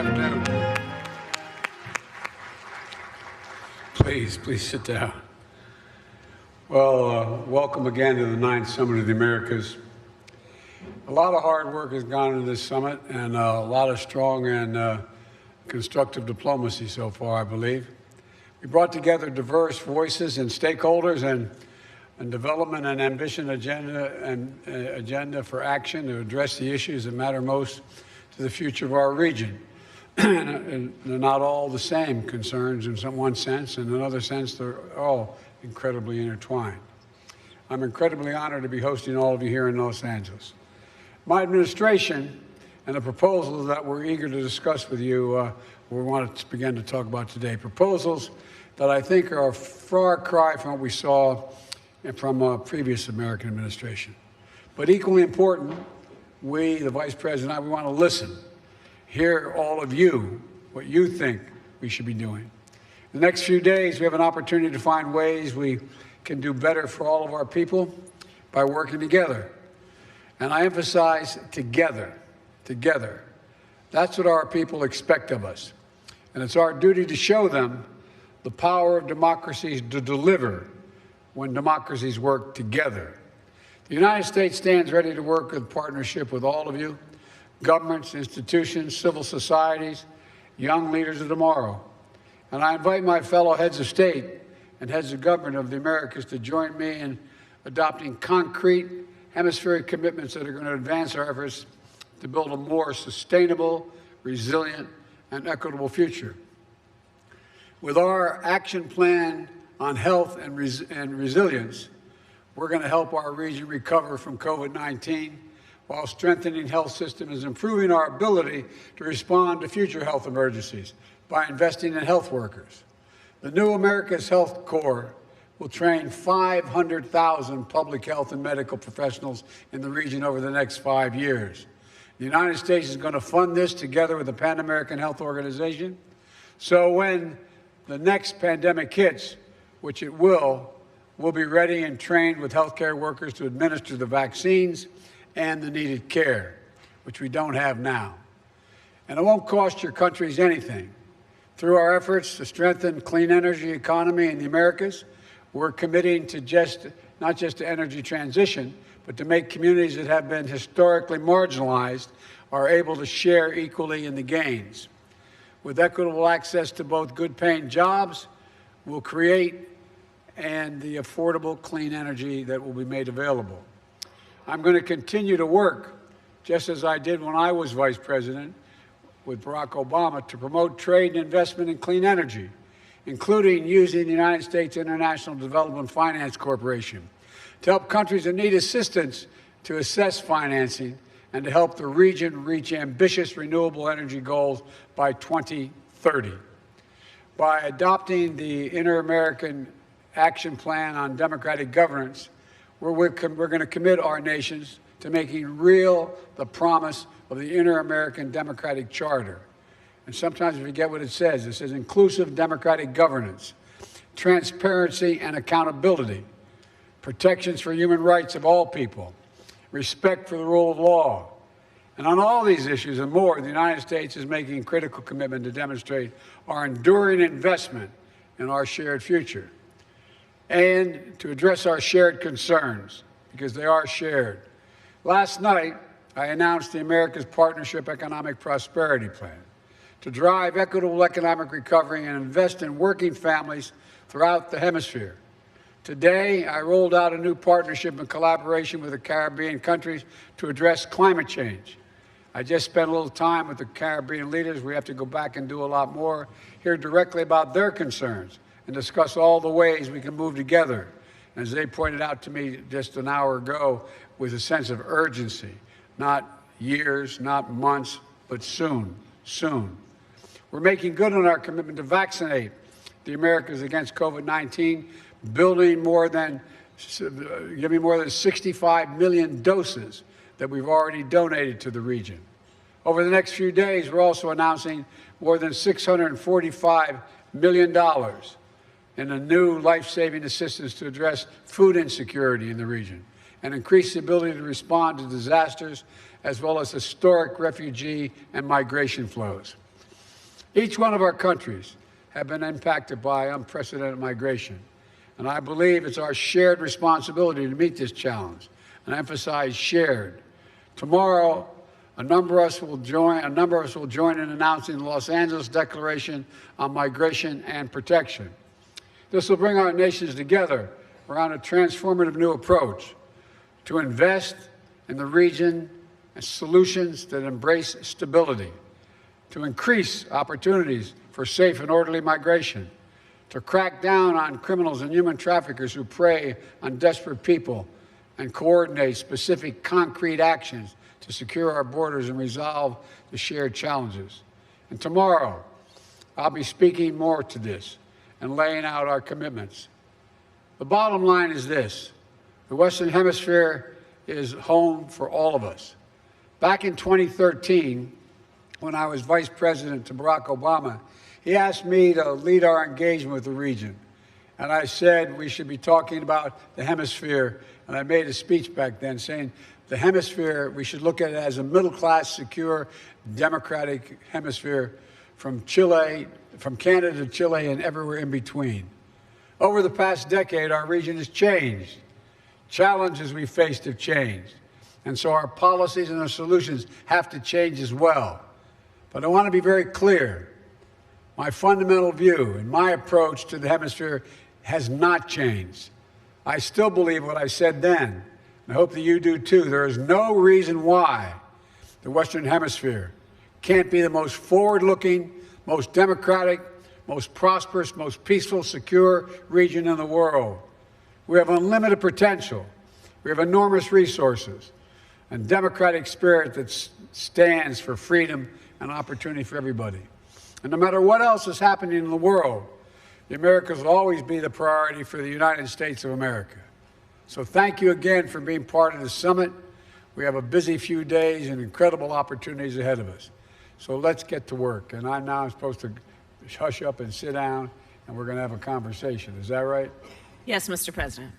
afternoon. Please sit down. Well, welcome again to the 9th Summit of the Americas. A lot of hard work has gone into this summit and a lot of strong and constructive diplomacy so far, I believe. We brought together diverse voices and stakeholders and development and ambition agenda for action to address the issues that matter most to the future of our region. And they're not all the same concerns in one sense, and in another sense, they're all incredibly intertwined. I'm incredibly honored to be hosting all of you here in Los Angeles. My administration and the proposals that we're eager to discuss with you, we want to begin to talk about today. Proposals that I think are a far cry from what we saw from a previous American administration. But equally important, we, the Vice President, we want to listen, hear all of you, what you think we should be doing. In the next few days, we have an opportunity to find ways we can do better for all of our people by working together. And I emphasize together. That's what our people expect of us. And it's our duty to show them the power of democracies to deliver when democracies work together. The United States stands ready to work in partnership with all of you, governments, institutions, civil societies, young leaders of tomorrow. And I invite my fellow heads of state and heads of government of the Americas to join me in adopting concrete hemispheric commitments that are going to advance our efforts to build a more sustainable, resilient, and equitable future. With our action plan on health and resilience, we're going to help our region recover from COVID-19 while strengthening health systems and improving our ability to respond to future health emergencies by investing in health workers. The new America's Health Corps will train 500,000 public health and medical professionals in the region over the next 5 years. The United States is going to fund this together with the Pan American Health Organization. So when the next pandemic hits, which it will, we'll be ready and trained with healthcare workers to administer the vaccines and the needed care, which we don't have now. And it won't cost your countries anything. Through our efforts to strengthen clean energy economy in the Americas, we're committing to not just to energy transition, but to make communities that have been historically marginalized are able to share equally in the gains. With equitable access to both good-paying jobs, we'll create and the affordable clean energy that will be made available. I'm going to continue to work, just as I did when I was Vice President with Barack Obama, to promote trade and investment in clean energy, including using the United States International Development Finance Corporation to help countries that need assistance to assess financing and to help the region reach ambitious renewable energy goals by 2030. By adopting the Inter-American Action Plan on Democratic Governance, we're going to commit our nations to making real the promise of the Inter-American Democratic Charter. And sometimes we forget what it says. It says inclusive democratic governance, transparency and accountability, protections for human rights of all people, respect for the rule of law. And on all these issues and more, the United States is making a critical commitment to demonstrate our enduring investment in our shared future and to address our shared concerns, because they are shared. Last night, I announced the America's Partnership Economic Prosperity Plan to drive equitable economic recovery and invest in working families throughout the hemisphere. Today, I rolled out a new partnership in collaboration with the Caribbean countries to address climate change. I just spent a little time with the Caribbean leaders. We have to go back and do a lot more, hear directly about their concerns, and discuss all the ways we can move together. As they pointed out to me just an hour ago, with a sense of urgency, not years, not months, but soon. We're making good on our commitment to vaccinate the Americas against COVID-19, giving more than 65 million doses that we've already donated to the region. Over the next few days, we're also announcing more than $645 million in a new life-saving assistance to address food insecurity in the region and increase the ability to respond to disasters as well as historic refugee and migration flows. Each one of our countries have been impacted by unprecedented migration, and I believe it's our shared responsibility to meet this challenge, and I emphasize shared. Tomorrow, a number of us will join in announcing the Los Angeles Declaration on Migration and Protection. This will bring our nations together around a transformative new approach to invest in the region and solutions that embrace stability, to increase opportunities for safe and orderly migration, to crack down on criminals and human traffickers who prey on desperate people, and coordinate specific concrete actions to secure our borders and resolve the shared challenges. And tomorrow, I'll be speaking more to this and laying out our commitments. The bottom line is this: the Western Hemisphere is home for all of us. Back in 2013, when I was Vice President to Barack Obama, he asked me to lead our engagement with the region. And I said we should be talking about the hemisphere. And I made a speech back then saying the hemisphere, we should look at it as a middle-class, secure, democratic hemisphere from Canada to Chile and everywhere in between. Over the past decade, our region has changed. Challenges we faced have changed. And so our policies and our solutions have to change as well. But I want to be very clear. My fundamental view and my approach to the hemisphere has not changed. I still believe what I said then. I hope that you do too. There is no reason why the Western Hemisphere can't be the most forward-looking, most democratic, most prosperous, most peaceful, secure region in the world. We have unlimited potential. We have enormous resources and democratic spirit that stands for freedom and opportunity for everybody. And no matter what else is happening in the world, the Americas will always be the priority for the United States of America. So thank you again for being part of this summit. We have a busy few days and incredible opportunities ahead of us. So let's get to work. And I'm now supposed to hush up and sit down, and we're going to have a conversation. Is that right? Yes, Mr. President.